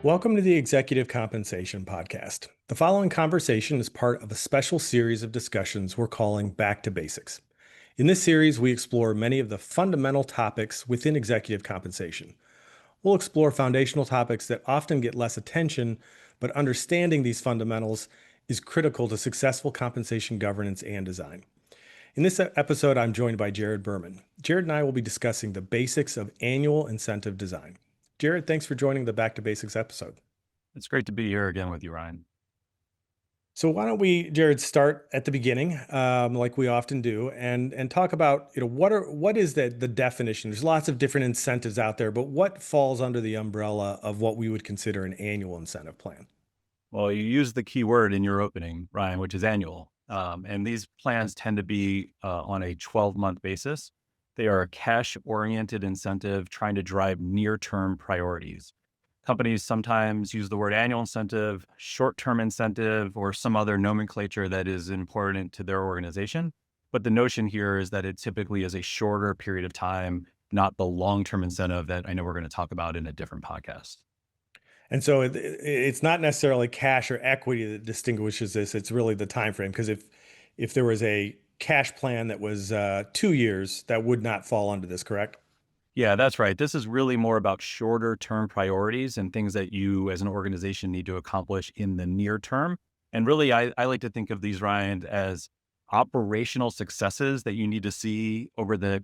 Welcome to the Executive Compensation Podcast. The following conversation is part of a special series of discussions we're calling Back to Basics. In this series, we explore many of the fundamental topics within executive compensation. We'll explore foundational topics that often get less attention, but understanding these fundamentals is critical to successful compensation governance and design. In this episode, I'm joined by Jared Berman. Jared and I will be discussing the basics of annual incentive design. Jared, thanks for joining the Back to Basics episode. It's great to be here again with you, Ryan. So why don't we, Jared, start at the beginning, like we often do, and talk about what is the definition? There's lots of different incentives out there, but what falls under the umbrella of what we would consider an annual incentive plan? Well, you used the key word in your opening, Ryan, which is annual. And these plans tend to be on a 12-month basis. They are a cash-oriented incentive trying to drive near-term priorities. Companies sometimes use the word annual incentive, short-term incentive, or some other nomenclature that is important to their organization. But the notion here is that it typically is a shorter period of time, not the long-term incentive that I know we're going to talk about in a different podcast. And so it's not necessarily cash or equity that distinguishes this. It's really the time frame. Because if there was a cash plan that was 2 years, that would not fall under this, correct? Yeah, that's right. This is really more about shorter term priorities and things that you as an organization need to accomplish in the near term. And really, I like to think of these, Ryan, as operational successes that you need to see over the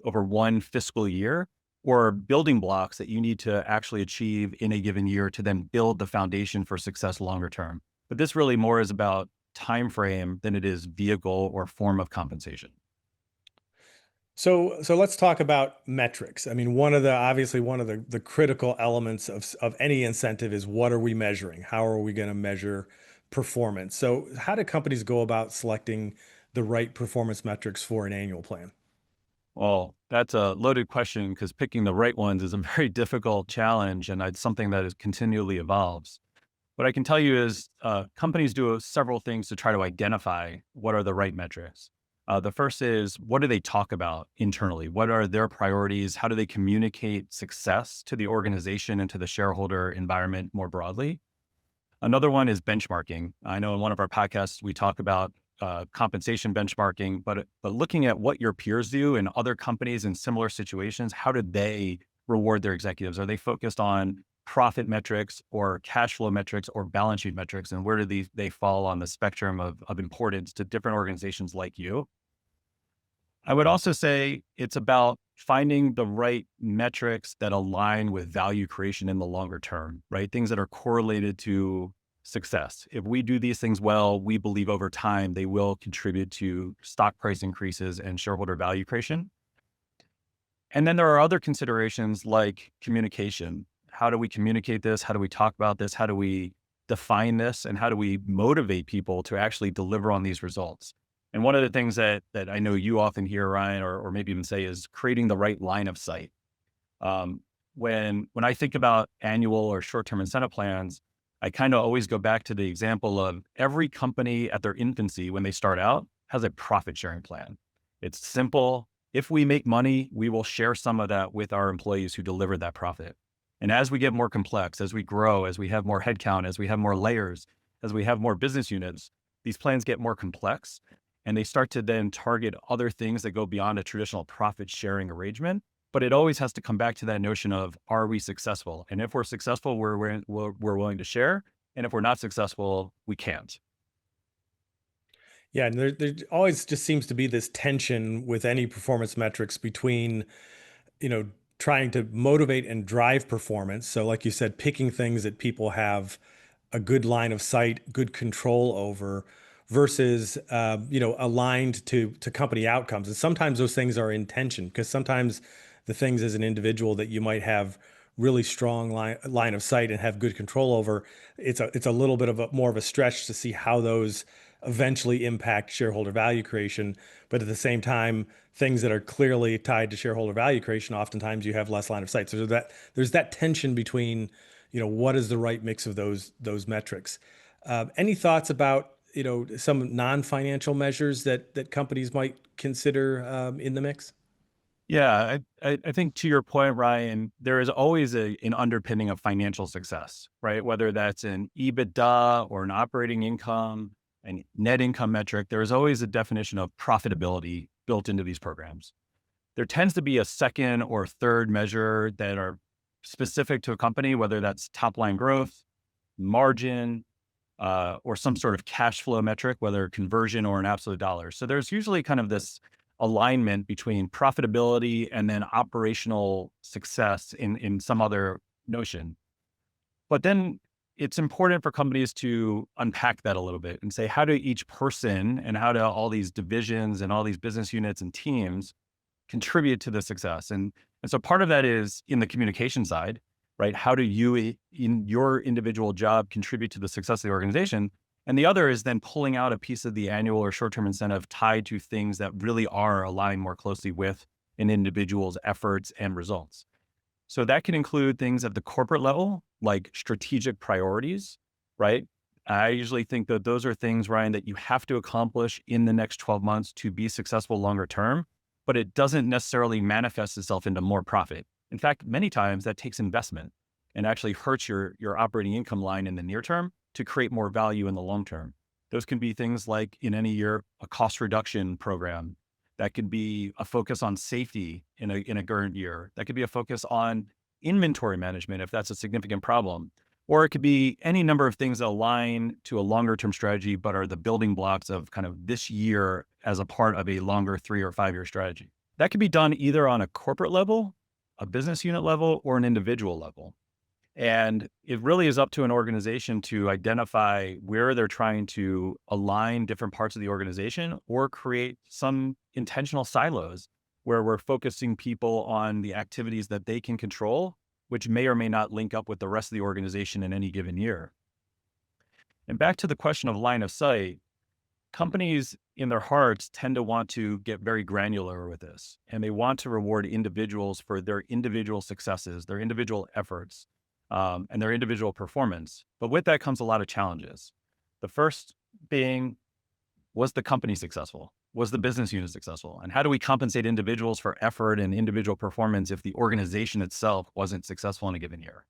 over one fiscal year, or building blocks that you need to actually achieve in a given year to then build the foundation for success longer term. But this really more is about time frame than it is vehicle or form of compensation. So let's talk about metrics. I mean, obviously one of the critical elements of any incentive is what are we measuring? How are we going to measure performance? So how do companies go about selecting the right performance metrics for an annual plan? Well, that's a loaded question because picking the right ones is a very difficult challenge, and it's something that is continually evolves. What I can tell you is companies do several things to try to identify what are the right metrics. The first is, what do they talk about internally? What are their priorities? How do they communicate success to the organization and to the shareholder environment more broadly? Another one is benchmarking. I know in one of our podcasts, we talk about compensation benchmarking, but looking at what your peers do in other companies in similar situations, how do they reward their executives? Are they focused on profit metrics or cash flow metrics or balance sheet metrics? And where do they fall on the spectrum of importance to different organizations like you? I would also say it's about finding the right metrics that align with value creation in the longer term, right? Things that are correlated to success. If we do these things well, we believe over time they will contribute to stock price increases and shareholder value creation. And then there are other considerations like communication. How do we communicate this? How do we talk about this? How do we define this? And how do we motivate people to actually deliver on these results? And one of the things that I know you often hear, Ryan, or maybe even say, is creating the right line of sight. When I think about annual or short-term incentive plans, I kind of always go back to the example of every company at their infancy when they start out has a profit sharing plan. It's simple. If we make money, we will share some of that with our employees who deliver that profit. And as we get more complex, as we grow, as we have more headcount, as we have more layers, as we have more business units, these plans get more complex. And they start to then target other things that go beyond a traditional profit sharing arrangement. But it always has to come back to that notion of, are we successful? And if we're successful, we're willing to share. And if we're not successful, we can't. Yeah, and there always just seems to be this tension with any performance metrics between, you know, trying to motivate and drive performance. So like you said, picking things that people have a good line of sight, good control over versus, aligned to company outcomes. And sometimes those things are in tension because sometimes the things as an individual that you might have really strong line of sight and have good control over, it's a little bit of more of a stretch to see how those eventually impact shareholder value creation. But at the same time, things that are clearly tied to shareholder value creation, oftentimes you have less line of sight. So there's that tension between, what is the right mix of those metrics. Any thoughts about, some non-financial measures that companies might consider in the mix? Yeah, I think to your point, Ryan, there is always an underpinning of financial success, right? Whether that's an EBITDA or an operating income, and net income metric, there is always a definition of profitability built into these programs. There tends to be a second or third measure that are specific to a company, whether that's top line growth, margin, or some sort of cash flow metric, whether conversion or an absolute dollar. So there's usually kind of this alignment between profitability and then operational success in some other notion. But then it's important for companies to unpack that a little bit and say, how do each person and how do all these divisions and all these business units and teams contribute to the success? And so part of that is in the communication side, right? How do you in your individual job contribute to the success of the organization? And the other is then pulling out a piece of the annual or short-term incentive tied to things that really are aligned more closely with an individual's efforts and results. So that can include things at the corporate level, like strategic priorities, right? I usually think that those are things, Ryan, that you have to accomplish in the next 12 months to be successful longer term, but it doesn't necessarily manifest itself into more profit. In fact, many times that takes investment and actually hurts your operating income line in the near term to create more value in the long term. Those can be things like in any year, a cost reduction program. That could be a focus on safety in a current year. That could be a focus on inventory management if that's a significant problem. Or it could be any number of things that align to a longer term strategy, but are the building blocks of kind of this year as a part of a longer 3 or 5 year strategy. That could be done either on a corporate level, a business unit level, or an individual level. And it really is up to an organization to identify where they're trying to align different parts of the organization or create some intentional silos where we're focusing people on the activities that they can control, which may or may not link up with the rest of the organization in any given year. And back to the question of line of sight, companies in their hearts tend to want to get very granular with this, and they want to reward individuals for their individual successes, their individual efforts, and their individual performance. But with that comes a lot of challenges. The first being, was the company successful? Was the business unit successful? And how do we compensate individuals for effort and individual performance if the organization itself wasn't successful in a given year?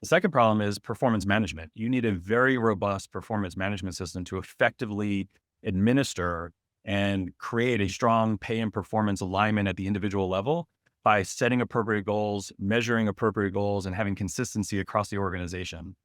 The second problem is performance management. You need a very robust performance management system to effectively administer and create a strong pay and performance alignment at the individual level by setting appropriate goals, measuring appropriate goals, and having consistency across the organization.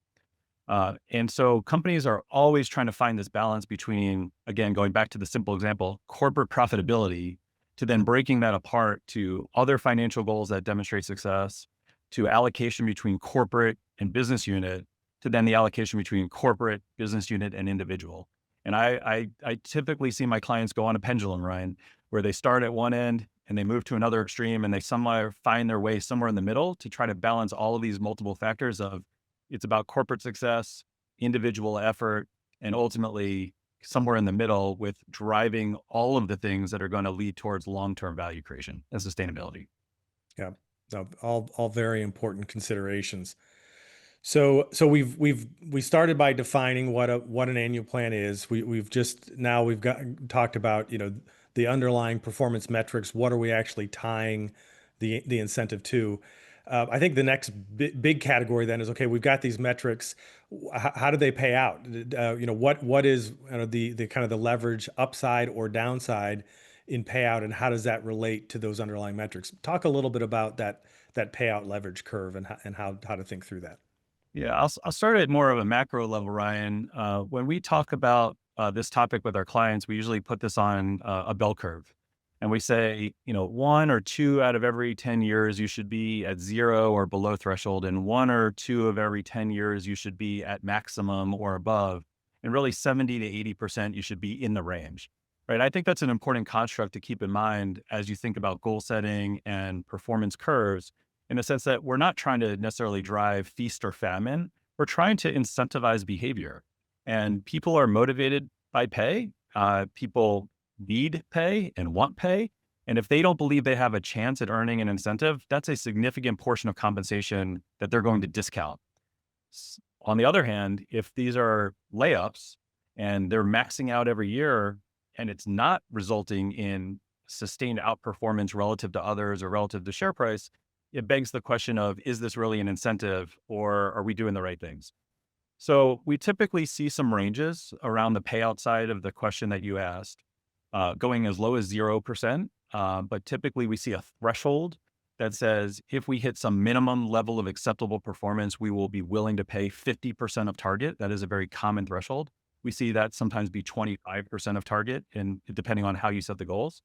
And so companies are always trying to find this balance between, again, going back to the simple example, corporate profitability, to then breaking that apart to other financial goals that demonstrate success, to allocation between corporate and business unit, to then the allocation between corporate, business unit, and individual. And I typically see my clients go on a pendulum, Ryan, where they start at one end and they move to another extreme and they somewhere find their way somewhere in the middle to try to balance all of these multiple factors of it's about corporate success, individual effort, and ultimately somewhere in the middle with driving all of the things that are going to lead towards long-term value creation and sustainability. Yeah, no, all very important considerations. So we started by defining what an annual plan is. We've got talked about, the underlying performance metrics. What are we actually tying the incentive to? I think the next big category then is, okay, we've got these metrics. How do they pay out? What is, the kind of the leverage upside or downside in payout, and how does that relate to those underlying metrics? Talk a little bit about that payout leverage curve and how to think through that. Yeah, I'll start at more of a macro level, Ryan. When we talk about this topic with our clients, we usually put this on a bell curve. And we say, 1 or 2 out of every 10 years, you should be at 0 or below threshold. And 1 or 2 of every 10 years, you should be at maximum or above. And really 70 to 80%, you should be in the range, right? I think that's an important construct to keep in mind as you think about goal setting and performance curves, in the sense that we're not trying to necessarily drive feast or famine. We're trying to incentivize behavior, and people are motivated by pay. People need pay and want pay. And if they don't believe they have a chance at earning an incentive, that's a significant portion of compensation that they're going to discount. On the other hand, if these are layups and they're maxing out every year and it's not resulting in sustained outperformance relative to others or relative to share price, it begs the question of, is this really an incentive or are we doing the right things? So we typically see some ranges around the payout side of the question that you asked, going as low as 0%. But typically we see a threshold that says if we hit some minimum level of acceptable performance, we will be willing to pay 50% of target. That is a very common threshold. We see that sometimes be 25% of target, and depending on how you set the goals.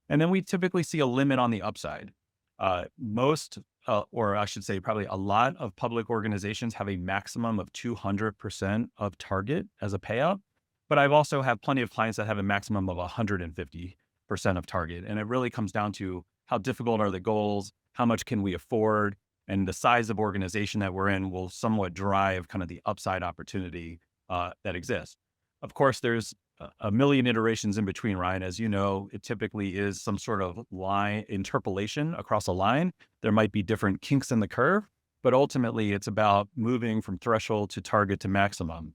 And then we typically see a limit on the upside. Or I should say, probably a lot of public organizations have a maximum of 200% of target as a payout. But I've also had plenty of clients that have a maximum of 150% of target. And it really comes down to how difficult are the goals, how much can we afford, and the size of organization that we're in will somewhat drive kind of the upside opportunity that exists. Of course, there's a million iterations in between, Ryan. As you know, it typically is some sort of line interpolation across a line. There might be different kinks in the curve, but ultimately it's about moving from threshold to target to maximum.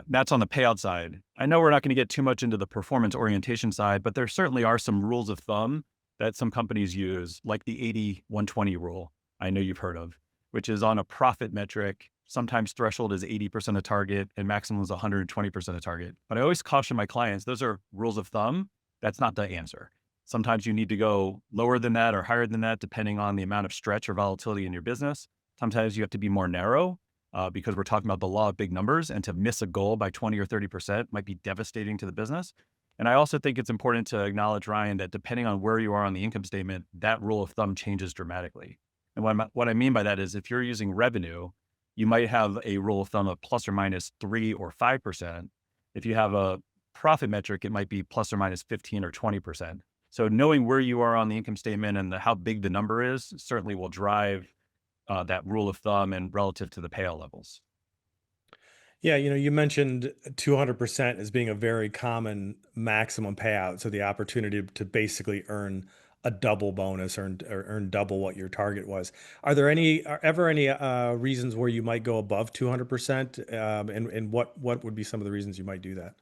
That's on the payout side. I know we're not going to get too much into the performance orientation side, but there certainly are some rules of thumb that some companies use, like the 80-120 rule. I know you've heard of, which is on a profit metric. Sometimes threshold is 80% of target and maximum is 120% of target. But I always caution my clients, those are rules of thumb. That's not the answer. Sometimes you need to go lower than that or higher than that, depending on the amount of stretch or volatility in your business. Sometimes you have to be more narrow because we're talking about the law of big numbers, and to miss a goal by 20 or 30% might be devastating to the business. And I also think it's important to acknowledge, Ryan, that depending on where you are on the income statement, that rule of thumb changes dramatically. And what I mean by that is if you're using revenue, you might have a rule of thumb of plus or minus 3 or 5%. If you have a profit metric, it might be plus or minus 15 or 20%. So knowing where you are on the income statement and how big the number is certainly will drive that rule of thumb and relative to the payout levels. Yeah, you mentioned 200% as being a very common maximum payout. So the opportunity to basically earn a double bonus or earn double what your target was. Are ever any reasons where you might go above 200%? And what would be some of the reasons you might do that?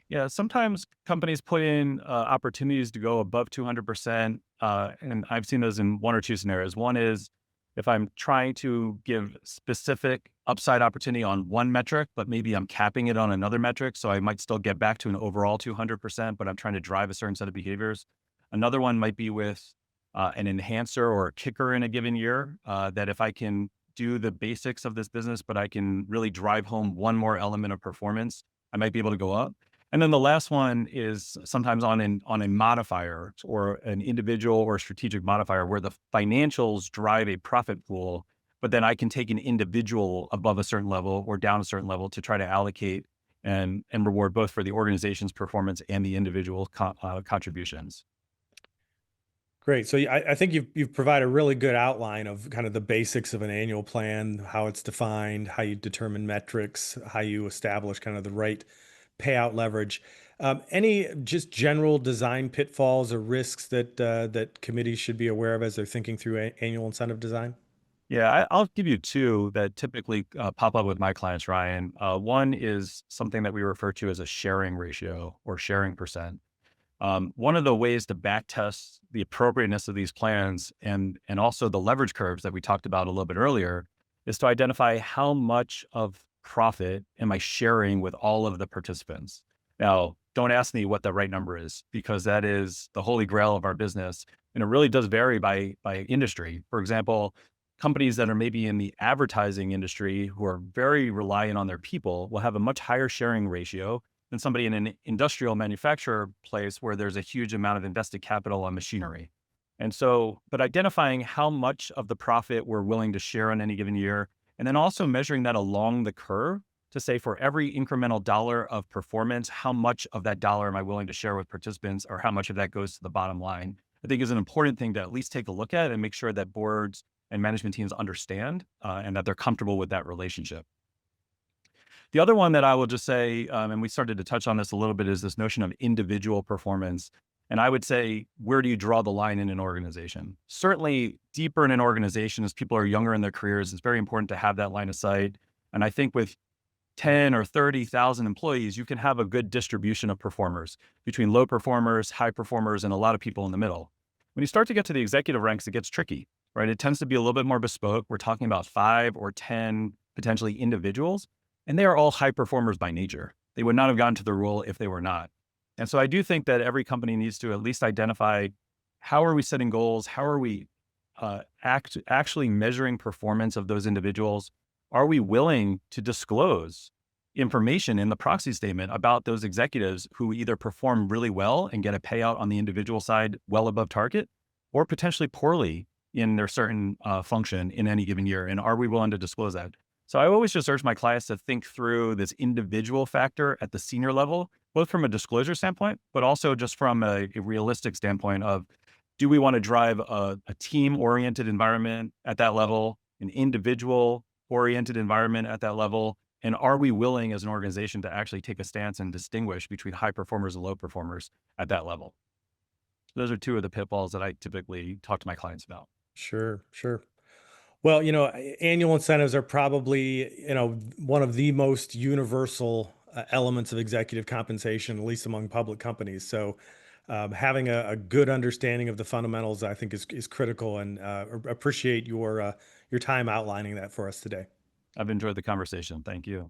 Yeah, sometimes companies put in opportunities to go above 200%. And I've seen those in one or two scenarios. One is if I'm trying to give specific upside opportunity on one metric, but maybe I'm capping it on another metric. So I might still get back to an overall 200%, but I'm trying to drive a certain set of behaviors. Another one might be with an enhancer or a kicker in a given year, that if I can do the basics of this business, but I can really drive home one more element of performance, I might be able to go up. And then the last one is sometimes on a modifier or an individual or strategic modifier where the financials drive a profit pool, but then I can take an individual above a certain level or down a certain level to try to allocate and reward both for the organization's performance and the individual contributions. Great. So I think you've provided a really good outline of kind of the basics of an annual plan, how it's defined, how you determine metrics, how you establish kind of the right payout leverage. Any just general design pitfalls or risks that committees should be aware of as they're thinking through annual incentive design? Yeah, I'll give you two that typically pop up with my clients, Ryan. One is something that we refer to as a sharing ratio or sharing percent. One of the ways to back test the appropriateness of these plans and also the leverage curves that we talked about a little bit earlier is to identify how much of profit am I sharing with all of the participants. Now, don't ask me what the right number is because that is the holy grail of our business. And it really does vary by industry. For example, companies that are maybe in the advertising industry who are very reliant on their people will have a much higher sharing ratio than somebody in an industrial manufacturer place where there's a huge amount of invested capital on machinery. And so, but identifying how much of the profit we're willing to share on any given year, and then also measuring that along the curve to say for every incremental dollar of performance, how much of that dollar am I willing to share with participants or how much of that goes to the bottom line, I think is an important thing to at least take a look at and make sure that boards and management teams understand and that they're comfortable with that relationship. The other one that I will just say, and we started to touch on this a little bit, is this notion of individual performance. And I would say, where do you draw the line in an organization? Certainly deeper in an organization as people are younger in their careers, it's very important to have that line of sight. And I think with 10 or 30,000 employees, you can have a good distribution of performers between low performers, high performers, and a lot of people in the middle. When you start to get to the executive ranks, it gets tricky, right? It tends to be a little bit more bespoke. We're talking about 5 or 10 potentially individuals, and they are all high performers by nature. They would not have gotten to the role if they were not. And so I do think that every company needs to at least identify, how are we setting goals? How are we actually measuring performance of those individuals? Are we willing to disclose information in the proxy statement about those executives who either perform really well and get a payout on the individual side well above target, or potentially poorly in their certain function in any given year? And are we willing to disclose that? So I always just urge my clients to think through this individual factor at the senior level, both from a disclosure standpoint, but also just from a realistic standpoint of, do we want to drive a team-oriented environment at that level, an individual-oriented environment at that level? And are we willing as an organization to actually take a stance and distinguish between high performers and low performers at that level? Those are two of the pitfalls that I typically talk to my clients about. Sure, sure. Well, annual incentives are probably, one of the most universal elements of executive compensation, at least among public companies. So, having a good understanding of the fundamentals, I think, is critical, and appreciate your time outlining that for us today. I've enjoyed the conversation. Thank you.